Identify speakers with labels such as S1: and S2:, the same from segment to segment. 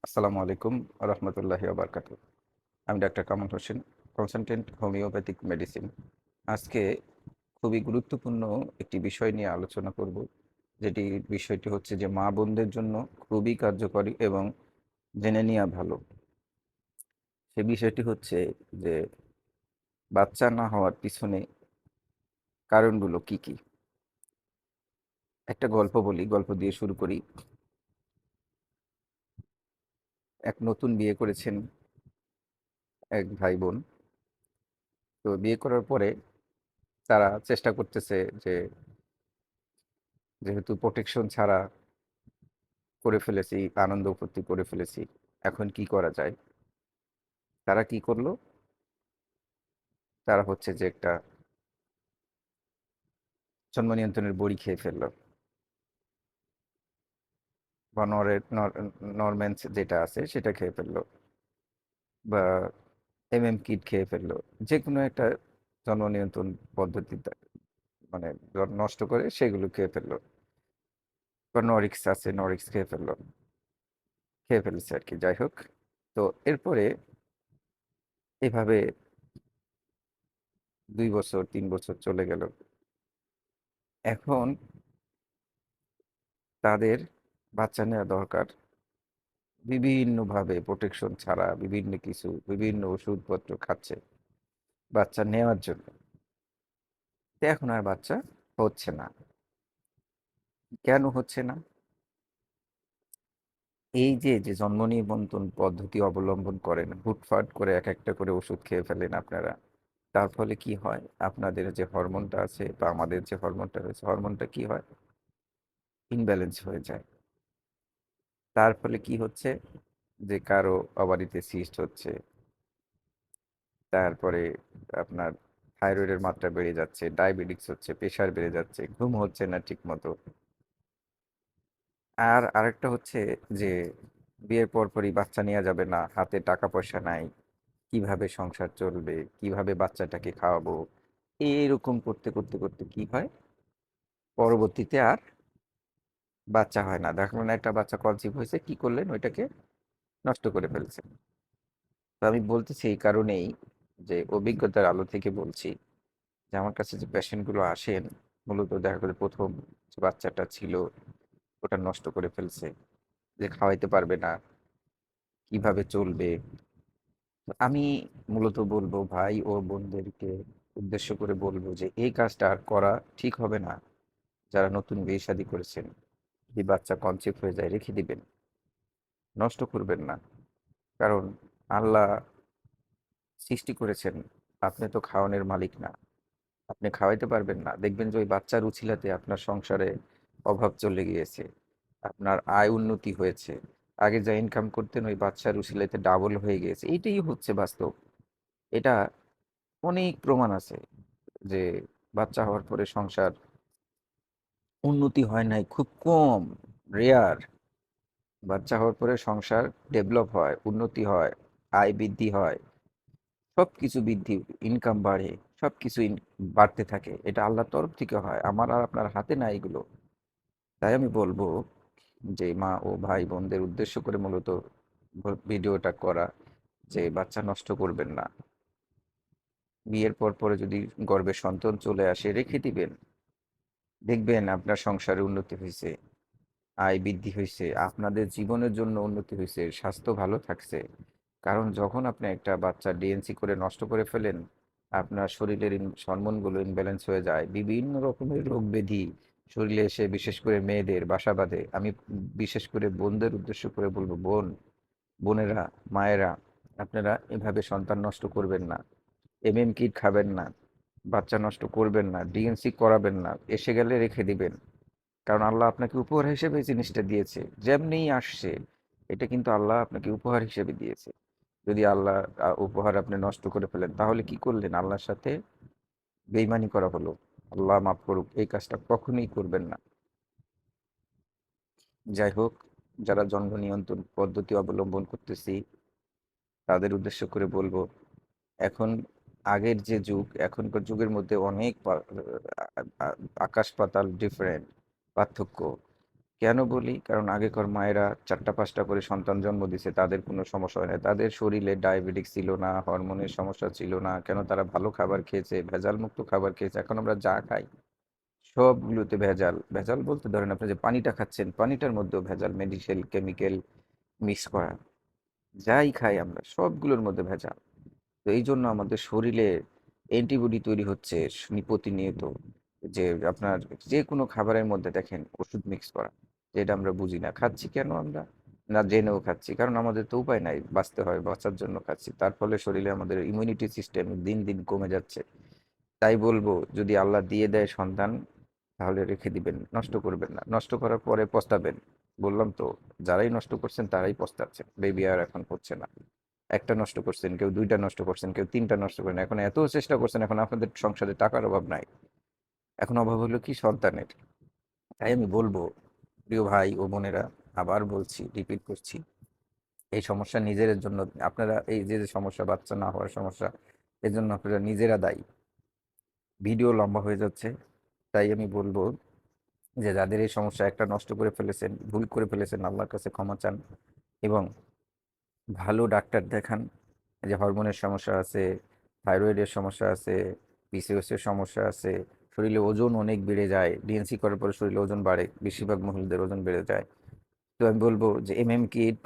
S1: আসসালামু আলাইকুম রহমতুল্লাহি ওবরকাতু। আমি doctor Kamal Hossain, consultant homeopathic medicine. আজকে খুবই গুরুত্বপূর্ণ একটি বিষয় নিয়ে আলোচনা করব, যেটি বিষয়টি হচ্ছে যে মা বোনদের জন্য খুবই কার্যকরী এবং জেনে নেওয়া ভালো। সে বিষয়টি হচ্ছে যে বাচ্চা না হওয়ার পিছনে কারণগুলো কি কি। একটা গল্প বলি, গল্প দিয়ে শুরু করি। এক নতুন বিয়ে করেছেন এক ভাই বোন। তো বিয়ে করার পরে তারা চেষ্টা করতেছে যে যেহেতু প্রোটেকশন ছাড়া করে ফেলেছি, আনন্দ ফুর্তি করে ফেলেছি, এখন কি করা যায়। তারা কি করলো? তারা হচ্ছে যে একটা জন্ম নিয়ন্ত্রণের বড়ি খেয়ে ফেললো, বা নরম্যান্স যেটা আছে সেটা খেয়ে ফেললো, বা কিট খেয়ে ফেললো। যে কোনো একটা জন্ম নিয়ন্ত্রণ পদ্ধতিতে মানে নষ্ট করে সেগুলো খেয়ে ফেললো, বা নরিক্স আছে নরিক্স খেয়ে ফেলেছে আর কি। যাই হোক, তো এরপরে এভাবে 2 বছর 3 বছর চলে গেল। এখন তাদের বাচ্চা নেওয়া দরকার। বিভিন্নভাবে প্রোটেকশন ছাড়া বিভিন্ন কিছু, বিভিন্ন ওষুধপত্র খাচ্ছে বাচ্চা নেওয়ার জন্য। তো এখন আর বাচ্চা হচ্ছে না। কেন হচ্ছে না? এই যে যে জন্ম নিবন্ধন পদ্ধতি অবলম্বন করেন, হুটফাট করে এক একটা করে ওষুধ খেয়ে ফেলেন আপনারা, তার ফলে কি হয়? আপনাদের যে হরমোনটা আছে বা আমাদের যে হরমোনটা রয়েছে, হরমোনটা কি হয়? ইনব্যালেন্স হয়ে যায়। তার ফলে কি হচ্ছে? যে কারো ওভারিতে সিস্ট হচ্ছে, তারপরে আপনার থাইরয়েডের মাত্রা বেড়ে যাচ্ছে, ডায়াবেটিস হচ্ছে, প্রেশার বেড়ে যাচ্ছে, ঘুম হচ্ছে না ঠিক মতো। আর আরেকটা হচ্ছে যে বিয়ের পরপরই বাচ্চা নেওয়া যাবে না, হাতে টাকা পয়সা নাই, কিভাবে সংসার চলবে, কিভাবে বাচ্চাটাকে খাওয়াবো। এরকম করতে করতে করতে কি হয়? পরবর্তীতে আর বাচ্চা হয় না। দেখলেন একটা বাচ্চা কনসিভ হয়েছে, কি করলেন? ওইটাকে নষ্ট করে ফেলছেন। তো আমি বলতেছি এই কারণেই, যে অভিজ্ঞতার আলো থেকে বলছি, যে আমার কাছে যে পেশেন্টগুলো আসেন, মূলত দেখা গেলো প্রথম যে বাচ্চাটা ছিল ওটা নষ্ট করে ফেলছে, যে খাওয়াইতে পারবে না, কিভাবে চলবে। তো আমি মূলত বলবো ভাই ও বোনদেরকে উদ্দেশ্য করে বলবো যে এই কাজটা আর করা ঠিক হবে না। যারা নতুন বিয়ে শাদী করেছেন, যদি বাচ্চা কনসিভ হয়ে যায় রেখে দিবেন, নষ্ট করবেন না। কারণ আল্লাহ সৃষ্টি করেছেন, আপনি তো খাওয়ানোর মালিক না, আপনি খাওয়াইতে পারবেন না। দেখবেন যে ওই বাচ্চার উছিলাতে আপনার সংসারে অভাব চলে গিয়েছে, আপনার আয় উন্নতি হয়েছে, আগে যা ইনকাম করতেন ওই বাচ্চার উছিলাতে ডাবল হয়ে গিয়েছে। এইটাই হচ্ছে বাস্তব। এটা অনেক প্রমাণ আছে যে বাচ্চা হওয়ার পরে সংসার উন্নতি হয় নাই, খুব কম, রেয়ার। বাচ্চা হওয়ার পরে সংসার ডেভেলপ হয়, উন্নতি হয়, আয় বৃদ্ধি হয়, সব কিছু বৃদ্ধি, ইনকাম বাড়ে, সব কিছু বাড়তে থাকে। এটা আল্লাহর তরফ থেকে হয়, আমার আর আপনার হাতে না এগুলো। তাই আমি বলবো যে মা ও ভাই বোনদের উদ্দেশ্য করে মূলত ভিডিওটা করা, যে বাচ্চা নষ্ট করবেন না। বিয়ের পর পরে যদি গর্ভে সন্তান চলে আসে রেখে দিবেন, দেখবেন আপনার সংসারে উন্নতি হয়েছে, আয় বৃদ্ধি হয়েছে, আপনাদের জীবনের জন্য উন্নতি হয়েছে, স্বাস্থ্য ভালো থাকছে। কারণ যখন আপনি একটা বাচ্চা ডিএনসি করে নষ্ট করে ফেলেন, আপনার শরীরের হরমোনগুলো ইনব্যালেন্স হয়ে যায়, বিভিন্ন রকমের রোগ ব্যাধি শরীরে এসে, বিশেষ করে মেয়েদের বাসা বাঁধে। আমি বিশেষ করে বোনদের উদ্দেশ্য করে বলবো, বোনেরা, মায়েরা, আপনারা এভাবে সন্তান নষ্ট করবেন না। কিট খাবেন না, বাচ্চা নষ্ট করবেন না, ডিএনসি করাবেন না, এসে গেলে রেখে দিবেন। কারণ আল্লাহ আপনাকে উপহার হিসেবে এই জিনিসটা দিয়েছে, যেমনিই আসছে এটা কিন্তু আল্লাহ আপনাকে উপহার হিসেবে দিয়েছে। যদি আল্লাহ উপহার আপনি নষ্ট করে ফেলেন, তাহলে কি করলেন? আল্লাহর সাথে বেইমানি করা হলো। আল্লাহ মাফ করুক, এই কাজটা কখনোই করবেন না। যাই হোক, যারা জন্ম নিয়ন্ত্রণ পদ্ধতি অবলম্বন করতেছি তাদের উদ্দেশ্য করে বলবো, এখন আগের যে যুগ এখনকার যুগের মধ্যে অনেক আকাশ পাতাল ডিফারেন্ট, পার্থক্য। কেন বলি? কারণ আগেকার মায়েরা ৪টা ৫টা করে সন্তান জন্ম দিছে। তাদের কোনো সমস্যা হয় নাই। তাদের শরীরে ডায়াবেটিস ছিল না, হরমোনের সমস্যা ছিল না। কেন তারা ভালো খাবার খেয়েছে, ভেজালমুক্ত খাবার খেয়েছে। এখন আমরা যা খাই সবগুলোতে ভেজাল। ভেজাল বলতে ধরেন আপনি যে পানিটা খাচ্ছেন, পানিটার মধ্যেও ভেজাল, মেডিসিন, কেমিক্যাল মিক্স করা। যাই খাই আমরা সবগুলোর মধ্যে ভেজাল। তো এইজন্য আমাদের শরীরে অ্যান্টিবডি তৈরি হচ্ছে প্রতিনিয়ত। যে আপনার যেকোনো খাবারের মধ্যে দেখেন ওষুধ মিক্স করা। যেটা আমরা বুঝি না। খাচ্ছি কেন আমরা? না জেনেও খাচ্ছি। কারণ আমাদের তো উপায় নাই। বাঁচতে হয়, বাঁচার জন্য খাচ্ছি। তার ফলে শরীরে আমাদের ইমিউনিটি সিস্টেম দিন, দিন কমে যাচ্ছে। তাই বলব যদি আল্লাহ দিয়ে দেয় সন্তান তাহলে রেখে দিবেন, নষ্ট করবেন না। নষ্ট করার পরে পস্তাবেন। বললাম তো যারাই নষ্ট করছেন তারাই পস্তাচ্ছেন। বেবি আর এখন হচ্ছে না। একটা নষ্ট করছেন, কেউ ২টা নষ্ট করছেন, কেউ ৩টা নষ্ট করেন। এখন এত চেষ্টা করছেন, এখন আপনাদের সংসারে টাকার অভাব নাই। এখন অভাব হলো কি সন্তানের। তাই আমি বলব প্রিয় ভাই ও বোনেরা, আবার বলছি, রিপিট করছি, এই সমস্যা নিজেদের জন্য। আপনারা এই যে সমস্যা, বাচ্চা না হওয়ার সমস্যা, এর জন্য আপনারা নিজেরা দায়ী। ভিডিও লম্বা হয়ে যাচ্ছে, তাই আমি বলব যে যাদের এই সমস্যা, একটা নষ্ট করে ফেলেছেন, ভুল করে ফেলেছেন, আল্লাহর কাছে ক্ষমা চান এবং ভালো ডাক্তার দেখান। এই যে হরমোনের সমস্যা আছে, থাইরয়েডের সমস্যা আছে, পিসিওএস এর সমস্যা আছে, শরীরে ওজন অনেক বেড়ে যায়, ডিএনসি করার পরে শরীরে ওজন বাড়ে, বেশিরভাগ মহিলাদের ওজন বেড়ে যায়। তো আমি বলবো যে কিট,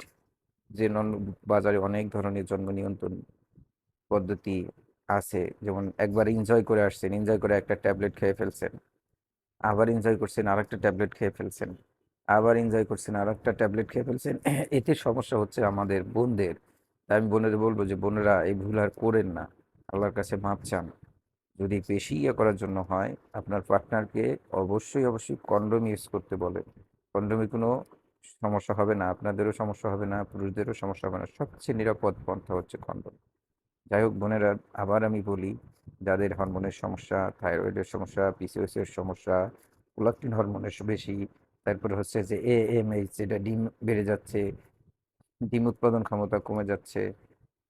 S1: যে বাজারে অনেক ধরনের জন্ম নিয়ন্ত্রণ পদ্ধতি আছে। যেমন একবার এনজয় করে আসছেন, এনজয় করে একটা ট্যাবলেট খেয়ে ফেলছেন, আবার এনজয় করছেন আরেকটা ট্যাবলেট খেয়ে ফেলছেন, আবার এনজয় করছেন আরেকটা ট্যাবলেট খেয়ে ফেলছেন। এতে সমস্যা হচ্ছে আমাদের বোনদের। তাই আমি বোনেদের বলবো যে বোনেরা এই ভুল আর করেন না, আল্লাহর কাছে মাপ চান। যদি বেশি ইয়ে করার জন্য হয় আপনার পার্টনারকে অবশ্যই অবশ্যই কন্ডোম ইউজ করতে বলেন। কন্ডোমে কোনো সমস্যা হবে না, আপনাদেরও সমস্যা হবে না, পুরুষদেরও সমস্যা হবে না। সবচেয়ে নিরাপদ পন্থা হচ্ছে কন্ডোম। যাই হোক বোনেরা, আবার আমি বলি, যাদের হরমোনের সমস্যা, থাইরয়েডের সমস্যা, পিসিওএস এর সমস্যা, প্রোলাক্টিন হরমোনের বেশি, তারপরে হচ্ছে যে এএমএইচ, যেটা ডিম বেড়ে যাচ্ছে, ডিম উৎপাদন ক্ষমতা কমে যাচ্ছে,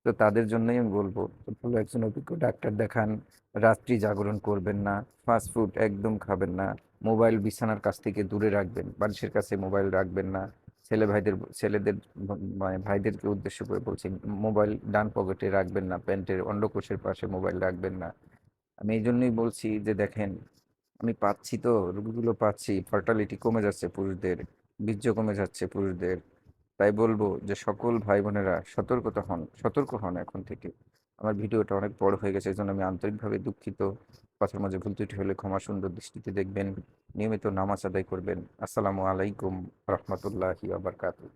S1: তো তাদের জন্যই আমি বলবো ভালো একজন অভিজ্ঞ ডাক্তার দেখান। রাত্রি জাগরণ করবেন না, ফাস্ট ফুড একদম খাবেন না, মোবাইল বিছানার কাছ থেকে দূরে রাখবেন, মানুষের কাছে মোবাইল রাখবেন না। ছেলেদের মানে ভাইদেরকে উদ্দেশ্য করে বলছি, মোবাইল ডান পকেটে রাখবেন না, প্যান্টের অন্ডকোষের পাশে মোবাইল রাখবেন না। আমি এই জন্যই বলছি যে দেখেন, আমি পাচ্ছি তো রোগীগুলো পাচ্ছি, ফার্টালিটি কমে যাচ্ছে পুরুষদের, বীর্য কমে যাচ্ছে পুরুষদের। তাই বলবো যে সকল ভাই বোনেরা সতর্কতা হন, সতর্ক হন এখন থেকে। আমার ভিডিওটা অনেক বড় হয়ে গেছে, এই জন্য আমি আন্তরিকভাবে দুঃখিত। কথার মাঝে ভুল ত্রুটি হলে ক্ষমা সুন্দর দৃষ্টিতে দেখবেন। নিয়মিত নামাজ আদায় করবেন। আসসালামু আলাইকুম রহমতুল্লাহি ওয়া বারাকাতুহু।